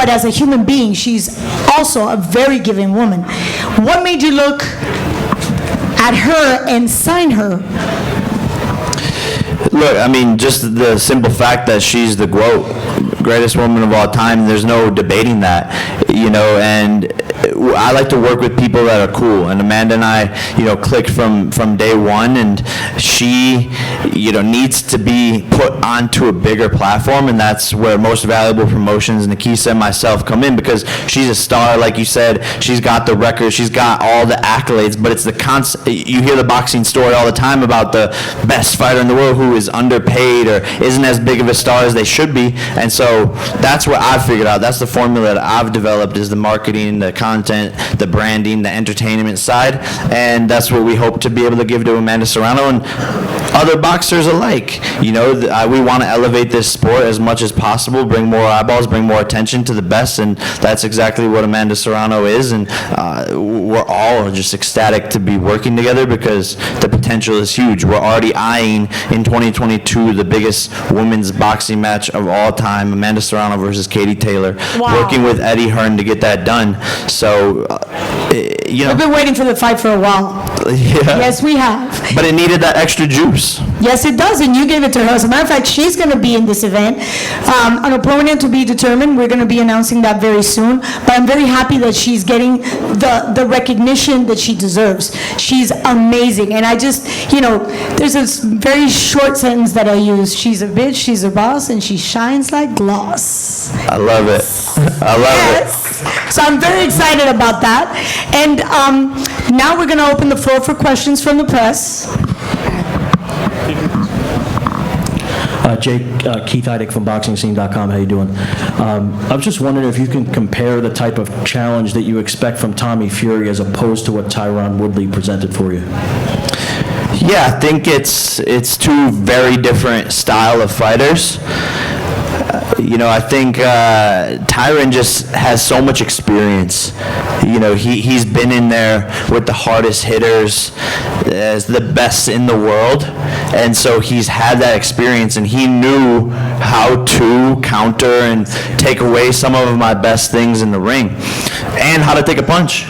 but as a human being, she's also a very giving woman. What made you look at her and sign her? Look, I mean, just the simple fact that she's the greatest woman of all time, there's no debating that, and I like to work with people that are cool, and Amanda and I, clicked from day one, and she, needs to be put onto a bigger platform, and that's where Most Valuable Promotions, Nikisa and myself come in, because she's a star, like you said. She's got the record, she's got all the accolades, but it's the constant. You hear the boxing story all the time about the best fighter in the world who is underpaid or isn't as big of a star as they should be, and so that's what I've figured out. That's the formula that I've developed, is the marketing, the content, the branding, the entertainment side, and that's what we hope to be able to give to Amanda Serrano and other boxers alike. We want to elevate this sport as much as possible, bring more eyeballs, bring more attention to the best, and that's exactly what Amanda Serrano is, and we're all just ecstatic to be working together because the potential is huge. We're already eyeing in 2022 the biggest women's boxing match of all time, Amanda Serrano versus Katie Taylor. Wow. Working with Eddie Hearn to get that done. So, We've been waiting for the fight for a while. Yeah. Yes, we have. But it needed that extra juice. Yes, it does, and you gave it to her. As a matter of fact, she's going to be in this event. An opponent to be determined. We're going to be announcing that very soon. But I'm very happy that she's getting the recognition that she deserves. She's amazing. And I just, there's this very short sentence that I use. She's a bitch, she's a boss, and she shines like gloss. I love it. I love it. So I'm very excited about that. And now we're going to open the floor for questions from the press. Jake, Keith Heidick from BoxingScene.com. How you doing? I was just wondering if you can compare the type of challenge that you expect from Tommy Fury as opposed to what Tyron Woodley presented for you. Yeah, I think it's two very different style of fighters. I think Tyron just has so much experience. He's been in there with the hardest hitters, as the best in the world, and so he's had that experience, and he knew how to counter and take away some of my best things in the ring, and how to take a punch.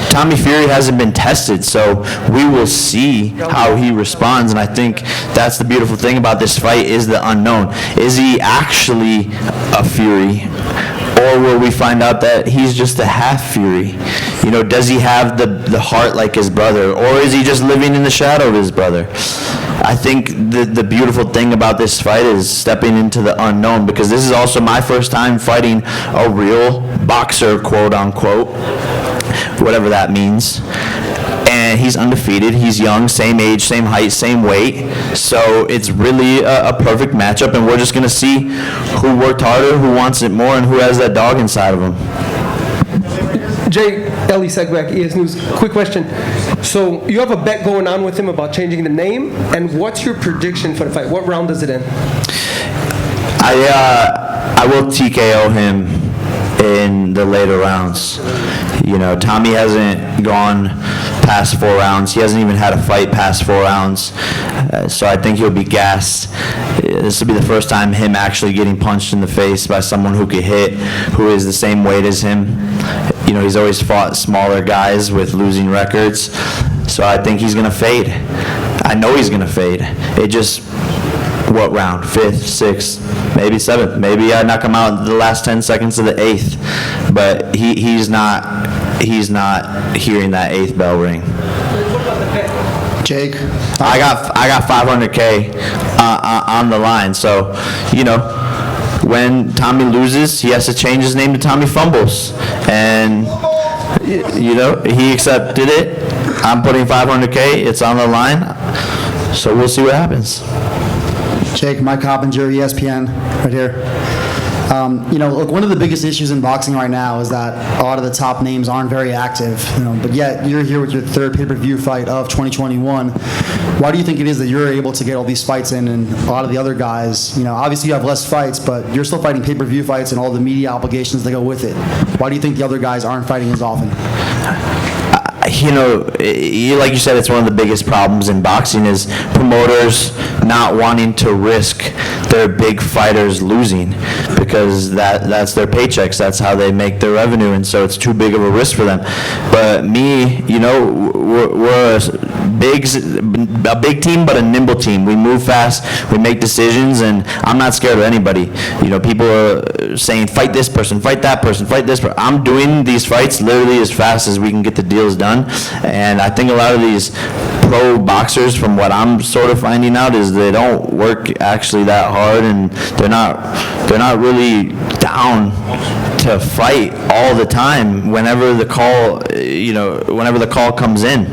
Tommy Fury hasn't been tested, so we will see how he responds, and I think that's the beautiful thing about this fight is the unknown. Is he actually a Fury, or will we find out that he's just a half Fury? Does he have the heart like his brother, or is he just living in the shadow of his brother? I think the beautiful thing about this fight is stepping into the unknown, because this is also my first time fighting a real boxer, quote unquote, whatever that means. And he's undefeated, he's young, same age, same height, same weight, so it's really a perfect matchup, and we're just going to see who worked harder, who wants it more, and who has that dog inside of him. Jay, Ellie Segback, ES News. Quick question. So you have a bet going on with him about changing the name, and what's your prediction for the fight? What round does it end? I will TKO him in the later rounds. Tommy hasn't gone past 4 rounds. He hasn't even had a fight past 4 rounds. So I think he'll be gassed. This will be the first time him actually getting punched in the face by someone who could hit, who is the same weight as him. He's always fought smaller guys with losing records. So I think he's going to fade. I know he's going to fade. It just, what round? 5th, 6th, maybe 7th. Maybe I knock him out in the last 10 seconds of the 8th. But he's not hearing that 8th bell ring. Jake, I got $500K on the line. So, when Tommy loses, he has to change his name to Tommy Fumbles, and he accepted it. I'm putting $500K. It's on the line. So we'll see what happens. Jake, Mike Coppinger, ESPN, right here. Look, one of the biggest issues in boxing right now is that a lot of the top names aren't very active, but yet you're here with your 3rd pay-per-view fight of 2021. Why do you think it is that you're able to get all these fights in, and a lot of the other guys, obviously you have less fights, but you're still fighting pay-per-view fights and all the media obligations that go with it. Why do you think the other guys aren't fighting as often? Like you said, it's one of the biggest problems in boxing is promoters not wanting to risk their big fighters losing, because that's their paychecks, that's how they make their revenue, and so it's too big of a risk for them. But me, we're a big team, but a nimble team. We move fast, we make decisions, and I'm not scared of anybody. People are saying, fight this person, fight that person, fight this person. I'm doing these fights literally as fast as we can get the deals done, and I think a lot of these pro boxers, from what I'm sort of finding out, is they don't work actually that hard, and they're not really down to fight all the time whenever the call comes in.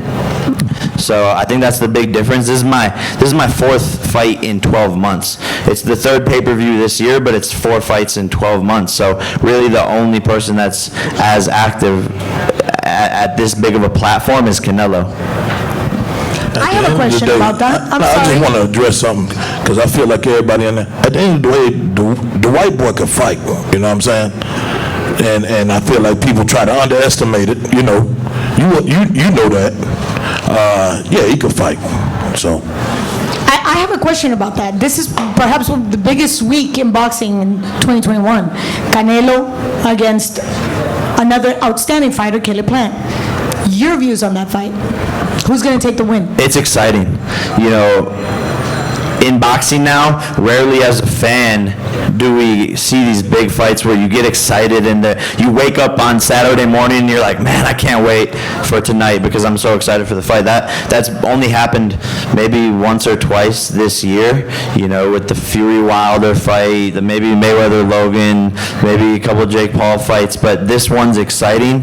So I think that's the big difference. This is my fourth fight in 12 months. It's the third pay-per-view this year, but it's 4 fights in 12 months. So really the only person that's as active at this big of a platform is Canelo. I have a question about that. I just want to address something, because I feel like everybody in there, at the end of the day, the white boy can fight, you know what I'm saying? And I feel like people try to underestimate it, you know that. Yeah, he can fight, so. I have a question about that. This is perhaps the biggest week in boxing in 2021. Canelo against another outstanding fighter, Caleb Plant. Your views on that fight? Who's going to take the win? It's exciting. In boxing now, rarely as a fan do we see these big fights where you get excited and you wake up on Saturday morning and you're like, man, I can't wait for tonight because I'm so excited for the fight. That's only happened maybe once or twice this year, with the Fury Wilder fight, maybe Mayweather Logan, maybe a couple Jake Paul fights, but this one's exciting.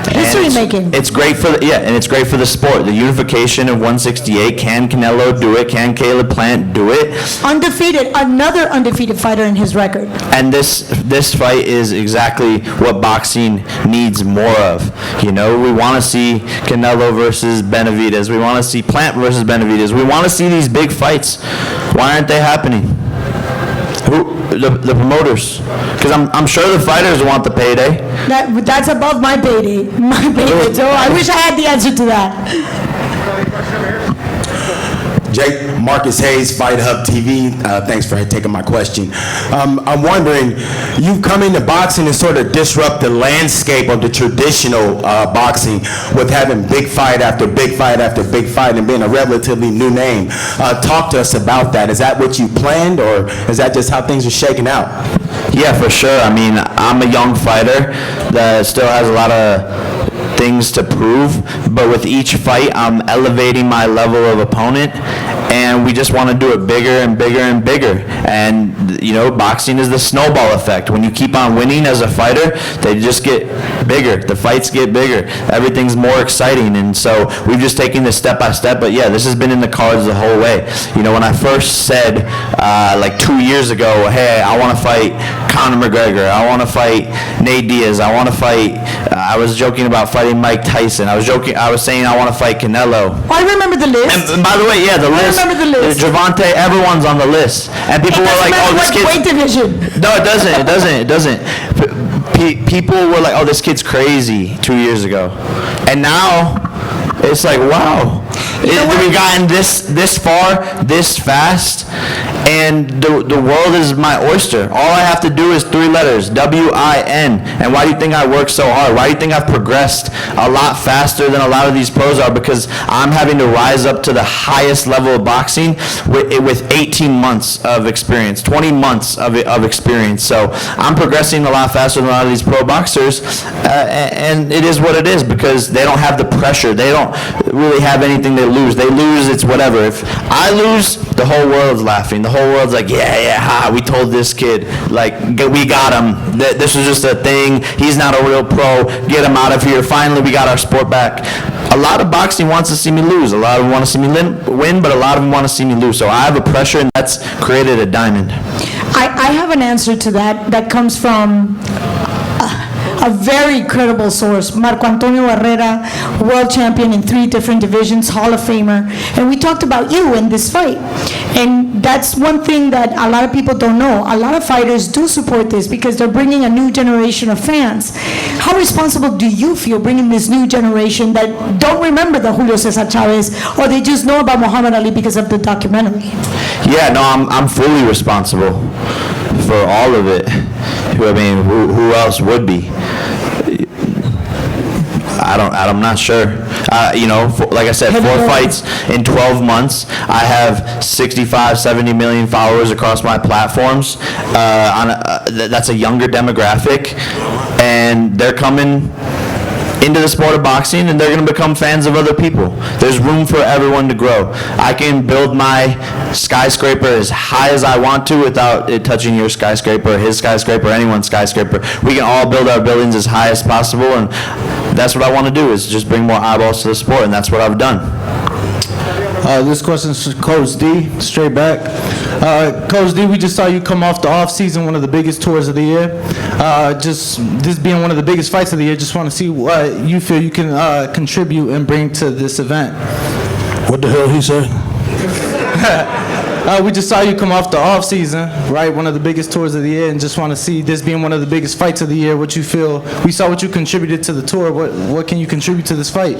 History making. It's great for and it's great for the sport. The unification of 168. Can Canelo do it? Can Caleb Plant do it? Undefeated, another undefeated fighter in his record. And this fight is exactly what boxing needs more of. We want to see Canelo versus Benavidez. We want to see Plant versus Benavidez. We want to see these big fights. Why aren't they happening? The promoters? Because I'm sure the fighters want the payday. That's above my payday. So I wish I had the answer to that. Jake, Marcus Hayes, Fight Hub TV. Thanks for taking my question. I'm wondering, you've come into boxing and sort of disrupt the landscape of the traditional boxing with having big fight after big fight after big fight and being a relatively new name. Talk to us about that. Is that what you planned, or is that just how things are shaking out? Yeah, for sure. I mean, I'm a young fighter that still has a lot of things to prove, but with each fight I'm elevating my level of opponent, and we just want to do it bigger and bigger and bigger. And boxing is the snowball effect. When you keep on winning as a fighter, they just get bigger, the fights get bigger, everything's more exciting. And so we've just taken this step by step. But yeah, this has been in the cards the whole way. When I first said like 2 years ago, hey, I want to fight Conor McGregor, I want to fight Nate Diaz, I want to fight, I was joking about fighting Mike Tyson. I was saying I want to fight Canelo. Oh, I remember the list. And by the way, yeah, the list. I remember the list. Javante, everyone's on the list. And people were like, oh, this kid's... weight division. No, it doesn't. People were like, oh, this kid's crazy 2 years ago. And now, it's like, wow. We've gotten this far, this fast, and the world is my oyster. All I have to do is 3 letters, W-I-N. And why do you think I work so hard? Why do you think I've progressed a lot faster than a lot of these pros are? Because I'm having to rise up to the highest level of boxing with 18 months of experience, 20 months of experience. So I'm progressing a lot faster than a lot of these pro boxers, and it is what it is because they don't have the pressure. They don't really have anything to lose. They lose, it's whatever. If I lose, the whole world's laughing. The whole world's like, yeah, we told this kid, like, we got him. This was just a thing. He's not a real pro. Get him out of here. Finally, we got our sport back. A lot of boxing wants to see me lose. A lot of them want to see me win, but a lot of them want to see me lose. So I have a pressure, and that's created a diamond. I have an answer to that comes from a a very credible source, Marco Antonio Herrera, world champion in 3 different divisions, Hall of Famer, and we talked about you in this fight. And that's one thing that a lot of people don't know. A lot of fighters do support this because they're bringing a new generation of fans. How responsible do you feel bringing this new generation that don't remember the Julio Cesar Chavez, or they just know about Muhammad Ali because of the documentary? Yeah, no, I'm fully responsible for all of it. I mean, who else would be? I'm not sure. Like I said, 4 fights in 12 months. I have 65, 70 million followers across my platforms. That's a younger demographic, and they're coming into the sport of boxing, and they're going to become fans of other people. There's room for everyone to grow. I can build my skyscraper as high as I want to without it touching your skyscraper, his skyscraper, anyone's skyscraper. We can all build our buildings as high as possible, and that's what I want to do, is just bring more eyeballs to the sport, and that's what I've done. This question is for Coach D, straight back. Coach D, we just saw you come off the off season, one of the biggest tours of the year. Just this being one of the biggest fights of the year, just want to see what you feel you can contribute and bring to this event. What the hell he said? We just saw you come off the off season, right? One of the biggest tours of the year, and just want to see this being one of the biggest fights of the year. What you feel? We saw what you contributed to the tour. What can you contribute to this fight?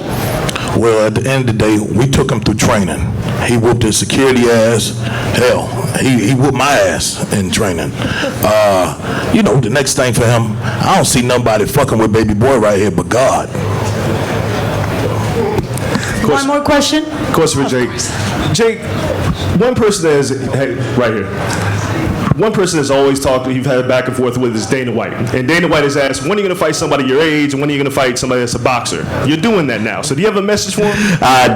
Well, at the end of the day, we took him through training. He whooped his security ass. Hell, he whooped my ass in training. The next thing for him, I don't see nobody fucking with baby boy right here but God. One more question? Question for Jake. Jake, one person that is, hey, right here. One person that's always talked, you've had a back and forth with, is Dana White. And Dana White has asked, when are you going to fight somebody your age, and when are you going to fight somebody that's a boxer? You're doing that now. So do you have a message for him?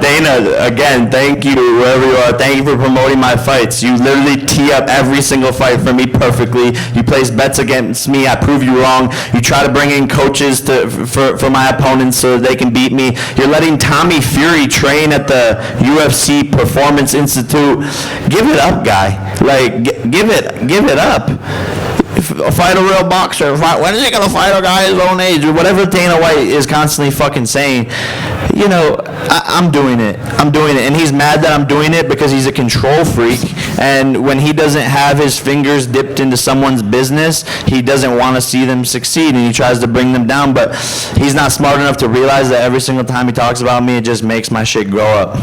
Dana, again, thank you, wherever you are. Thank you for promoting my fights. You literally tee up every single fight for me perfectly. You place bets against me. I prove you wrong. You try to bring in coaches for my opponents so that they can beat me. You're letting Tommy Fury train at the UFC Performance Institute. Give it up, guy. Like, give it up. Fight a real boxer. When is he going to fight a guy his own age? Or whatever Dana White is constantly fucking saying. I'm doing it. And he's mad that I'm doing it because he's a control freak. And when he doesn't have his fingers dipped into someone's business, he doesn't want to see them succeed, and he tries to bring them down. But he's not smart enough to realize that every single time he talks about me, it just makes my shit grow up.